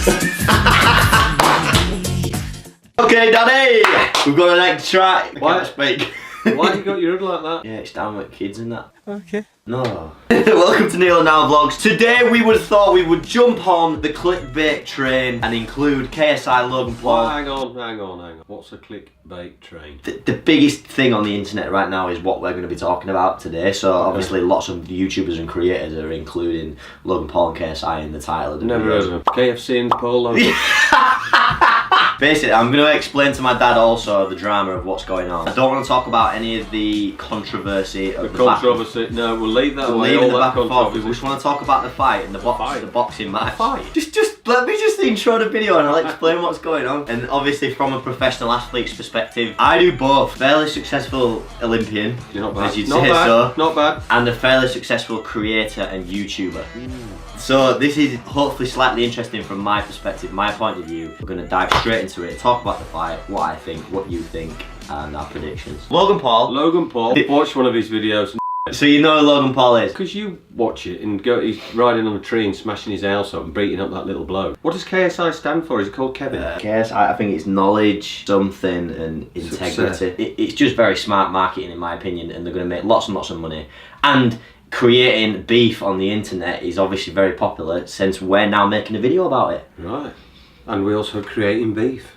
Okay, Daddy, we've got an egg try. I Why? can't speak. Why you got your hood like that? Yeah, it's down with kids and that. Okay. No. Welcome to Neil and Now Vlogs. Today we would have thought we would jump on the clickbait train and include KSI, Logan Paul. Well, hang on. What's a clickbait train? The biggest thing on the internet right now is what we're going to be talking about today. So obviously lots of YouTubers and creators are including Logan Paul and KSI in the title of the Never videos. heard of him. KFC and Paul Logan. Basically, I'm going to explain to my dad also the drama of what's going on. I don't want to talk about any of the controversy of The controversy. No, we'll leave that away. Leaving All the that back and forth. controversy. We just want to talk about the fight and the boxing match. Fight? Just let me just intro the video and I'll explain what's going on. And obviously, from a professional athlete's perspective, I do both. Fairly successful Olympian, Not bad. as you'd Not say bad. so, Not bad. and a fairly successful creator and YouTuber. So this is hopefully slightly interesting from my perspective, my point of view. We're going to dive straight into it, talk about the fight, what I think, what you think, and our predictions. Logan Paul. Watch one of his videos. So you know who Logan Paul is? Because you watch it and go, he's riding on a tree and smashing his house up and beating up that little bloke. What does KSI stand for? Is it called Kevin? KSI, I think it's knowledge, something, and integrity. It's just very smart marketing in my opinion, and they're going to make lots and lots of money. And creating beef on the internet is obviously very popular since we're now making a video about it. Right. And we're also creating beef.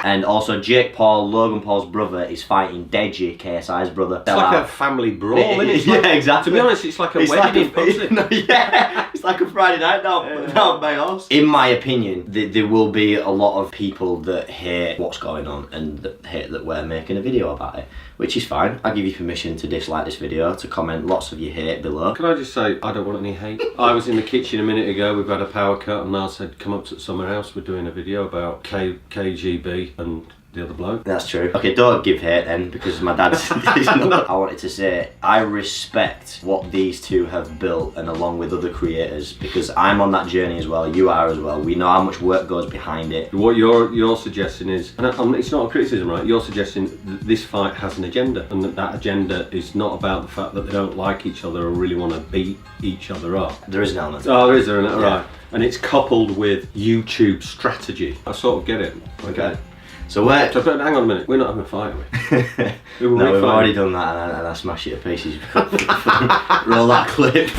And also Jake Paul, Logan Paul's brother, is fighting Deji, KSI's brother. It's like a family brawl, isn't it? Yeah, exactly. To be honest, it's like a wedding in Pussy. No, yeah, it's like a Friday night down at my house. In my opinion, there will be a lot of people that hate what's going on and that hate that we're making a video about it, which is fine. I give you permission to dislike this video, to comment lots of your hate below. Can I just say, I don't want any hate. I was in the kitchen a minute ago, we've had a power cut, and I said, come up to somewhere else, we're doing a video about KGB and the other bloke. That's true. Okay, don't give hate then, because my dad's not. I wanted to say, I respect what these two have built, and along with other creators, because I'm on that journey as well, you are as well. We know how much work goes behind it. What you're suggesting is, and it's not a criticism, right? You're suggesting that this fight has an agenda, and that agenda is not about the fact that they don't like each other or really want to beat each other up. There is an element. Oh, there is, there, right? Yeah. And it's coupled with YouTube strategy. I sort of get it. Okay. So we're... So, but hang on a minute, we're not having a fight, are we? No, we've already done that, and I smashed it to pieces. Roll that clip.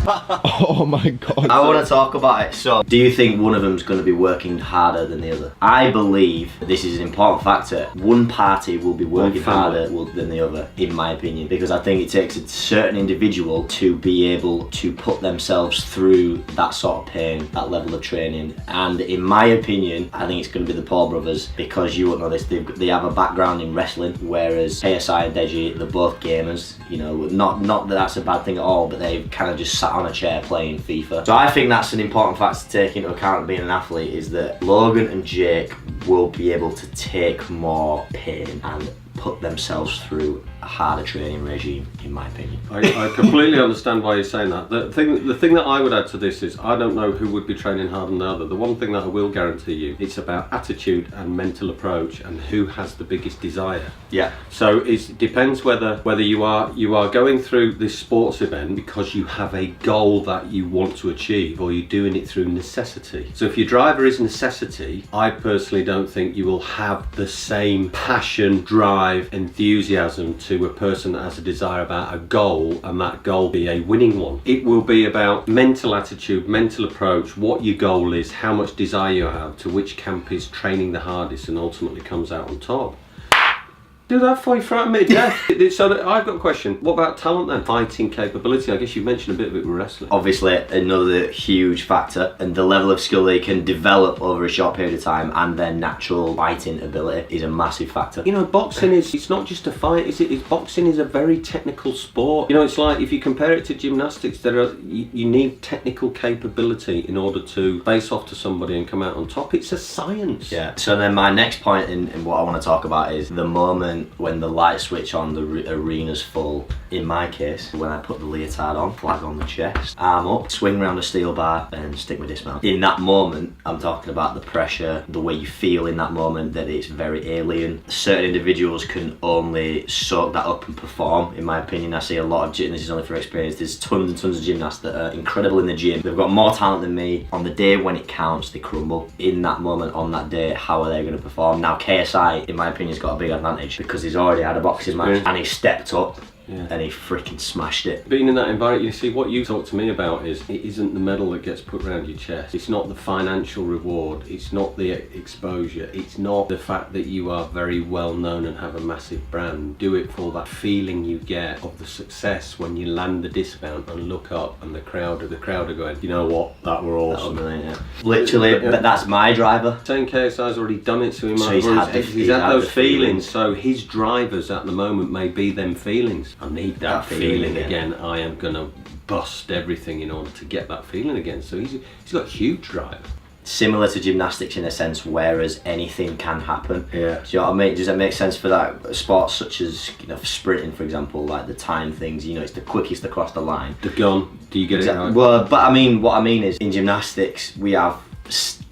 Oh my god. I want to talk about it. So, do you think one of them's going to be working harder than the other? I believe this is an important factor. One party will be working harder than the other, in my opinion, because I think it takes a certain individual to be able to put themselves through that sort of pain, that level of training. And in my opinion, I think it's going to be the Paul brothers, because you won't know this, they have a background in wrestling, whereas KSI and Deji, they're both gamers. You know, not that that's a bad thing at all, but they've kind of just sat on a chair playing FIFA. So I think that's an important fact to take into account being an athlete, is that Logan and Jake will be able to take more pain and put themselves through a harder training regime, in my opinion. I completely understand why you're saying that. The thing that I would add to this is, I don't know who would be training harder than the other. The one thing that I will guarantee you, it's about attitude and mental approach and who has the biggest desire. Yeah. So it depends whether you are going through this sports event because you have a goal that you want to achieve, or you're doing it through necessity. So if your driver is necessity, I personally don't think you will have the same passion, drive, enthusiasm to a person that has a desire about a goal, and that goal be a winning one. It will be about mental attitude, mental approach, what your goal is, how much desire you have, to which camp is training the hardest and ultimately comes out on top. Do that for you, frighten me to death. So I've got a question. What about talent then? Fighting capability. I guess you mentioned a bit of it with wrestling. Obviously, another huge factor, and the level of skill they can develop over a short period of time, and their natural fighting ability is a massive factor. You know, boxing it's not just a fight, is it? Boxing is a very technical sport. You know, it's like if you compare it to gymnastics, you need technical capability in order to face off to somebody and come out on top. It's a science. Yeah. So then my next point in what I want to talk about is the moment moment when the lights switch on, the arena's full. In my case, when I put the leotard on, flag on the chest, arm up, swing round a steel bar and stick my dismount. In that moment, I'm talking about the pressure, the way you feel in that moment, that it's very alien. Certain individuals can only soak that up and perform, in my opinion. I see a lot of, and this is only for experience, there's tons and tons of gymnasts that are incredible in the gym. They've got more talent than me. On the day when it counts, they crumble. In that moment, on that day, how are they going to perform? Now, KSI, in my opinion, has got a big advantage because he's already had a boxing match and he stepped up. Yeah. And he freaking smashed it. Being in that environment, you see, what you talk to me about is, it isn't the medal that gets put around your chest. It's not the financial reward. It's not the exposure. It's not the fact that you are very well known and have a massive brand. Do it for that feeling you get of the success when you land the dismount and look up and the crowd are going, you know what, that were awesome. Yeah. Literally, that's my driver. Saying KSI's already done it, so he might he's had those feelings. So his drivers at the moment may be them feelings. I need that feeling again. I am gonna bust everything in order to get that feeling again. So he's got a huge drive. Similar to gymnastics in a sense, whereas anything can happen. Yeah. Do you know what I mean? Does that make sense for that? Sports such as, you know, sprinting, for example, like the time things. You know, it's the quickest across the line. The gun. Do you get it right? Well, but I mean, what I mean is, in gymnastics, we have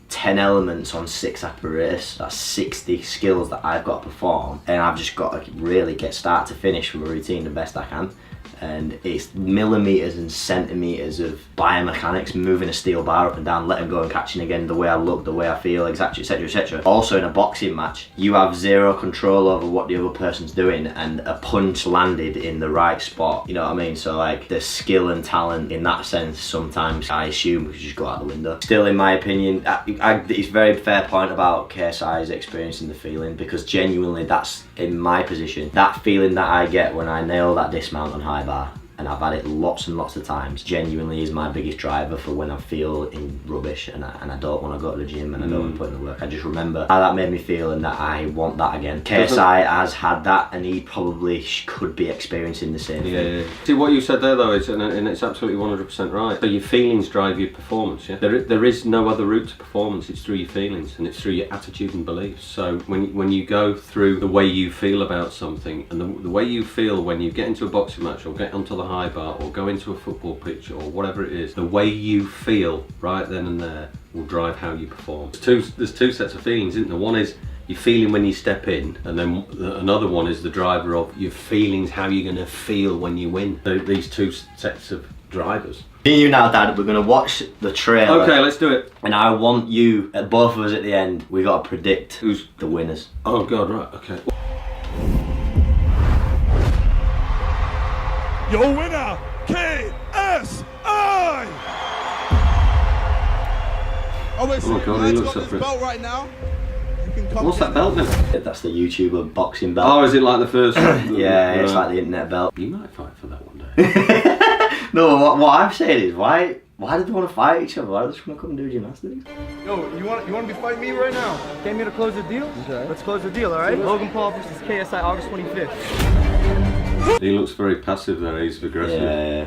10 elements on 6 apparatus. That's 60 skills that I've got to perform, and I've just got to really get start to finish from a routine the best I can. And it's millimeters and centimeters of biomechanics, moving a steel bar up and down, letting go and catching again, the way I look, the way I feel, etc, etc, etc. Also in a boxing match, you have zero control over what the other person's doing, and a punch landed in the right spot, you know what I mean? So like, the skill and talent in that sense, sometimes I assume we just go out the window. Still, in my opinion, it's a very fair point about KSI's experiencing the feeling, because genuinely that's, in my position, that feeling that I get when I nail that dismount on high bar, and I've had it lots and lots of times, genuinely is my biggest driver for when I feel in rubbish and I don't want to go to the gym and I don't want to put in the work. I just remember how that made me feel and that I want that again. KSI has had that, and he probably could be experiencing the same thing. Yeah. See, what you said there though, and it's absolutely 100% right. So your feelings drive your performance, yeah? There is no other route to performance. It's through your feelings, and it's through your attitude and beliefs. So when you go through the way you feel about something, and the way you feel when you get into a boxing match or get onto the high bar or go into a football pitch or whatever it is, the way you feel right then and there will drive how you perform. There's two sets of feelings, isn't there? One is your feeling when you step in, and then another one is the driver of your feelings, how you're going to feel when you win. These two sets of drivers. Me and you now, Dad, we're going to watch the trailer. Okay, let's do it. And I want you, both of us at the end, we got to predict who's the winners. Oh God, right, okay. Your winner, KSI! Oh wait, so God, he looks this belt right now? You can come. What's that belt then? That's the YouTuber boxing belt. Oh, is it like the first? Yeah, it's like the internet belt. You might fight for that one day. No, what I'm saying is, why do they want to fight each other? Why do they just want to come and do gymnastics? Yo, you want to be fighting me right now? Came here to close the deal? Okay. Let's close the deal, alright? Logan Paul versus KSI August 25th. He looks very passive there, he's aggressive. Yeah.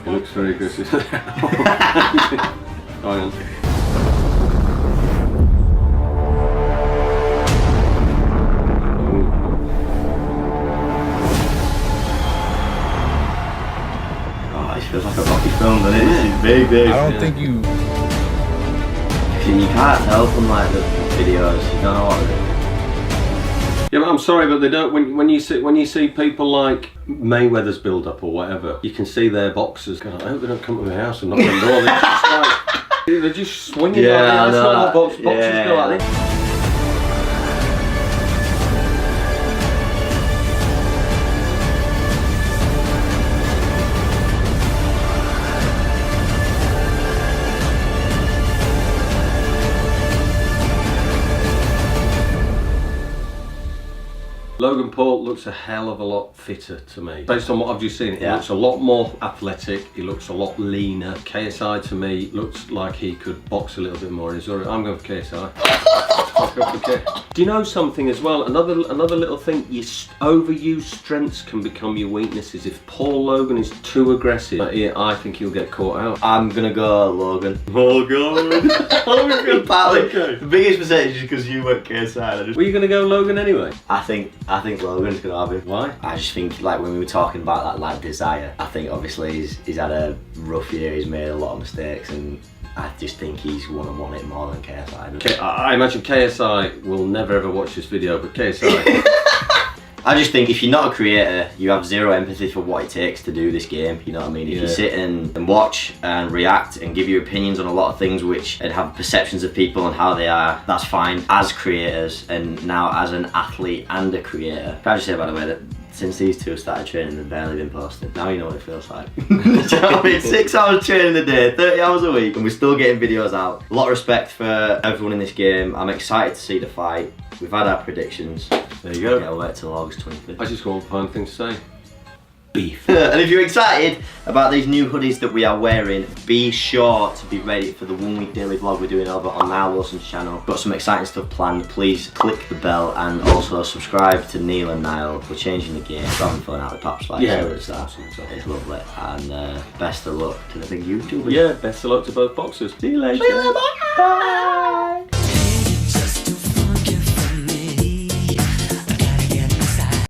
He looks very aggressive. Oh, yeah. Feels like a Rocky film, doesn't it? It's big. I don't think you. You can't tell from like the videos. You don't know what it is. Yeah, but I'm sorry, but they don't. When you see people like Mayweather's build up or whatever, you can see their boxers. God, I hope they don't come to my house and knock on the door. They're just swinging like that. That's not how boxers go like this. Logan Paul looks a hell of a lot fitter to me. Based on what I've just seen, he looks a lot more athletic, he looks a lot leaner. KSI to me looks like he could box a little bit more. I'm going for KSI. Do you know something as well? Another little thing. Your overused strengths can become your weaknesses. If Paul Logan is too aggressive, I think he'll get caught out. I'm gonna go Logan. Logan. Okay. The biggest percentage is because you went KSI. Were you gonna go Logan anyway? I think Logan's gonna have him. Why? I just think like when we were talking about that like desire, I think obviously he's had a rough year. He's made a lot of mistakes, and I just think he's gonna want it more than KSI does. I imagine KSI will never ever watch this video, but KSI. I just think if you're not a creator, you have zero empathy for what it takes to do this game, you know what I mean? If you sit and watch and react and give your opinions on a lot of things and have perceptions of people and how they are, that's fine as creators, and now as an athlete and a creator. Can I just say by the way that since these two started training, they've barely been posting. Now you know what it feels like. Do you know what I mean? 6 hours training a day, 30 hours a week, and we're still getting videos out. A lot of respect for everyone in this game. I'm excited to see the fight. We've had our predictions. There you go. I'll wait till August 25th. I just got one final thing to say. Beef. And if you're excited about these new hoodies that we are wearing, be sure to be ready for the 1 week daily vlog we're doing over on Niall Wilson's channel. Got some exciting stuff planned. Please click the bell and also subscribe to Neil and Niall. We're changing the game. We're having fun out with Paps Fight. Yeah, it's lovely. And best of luck to the big YouTubers. Yeah, best of luck to both boxers. See you later. Bye.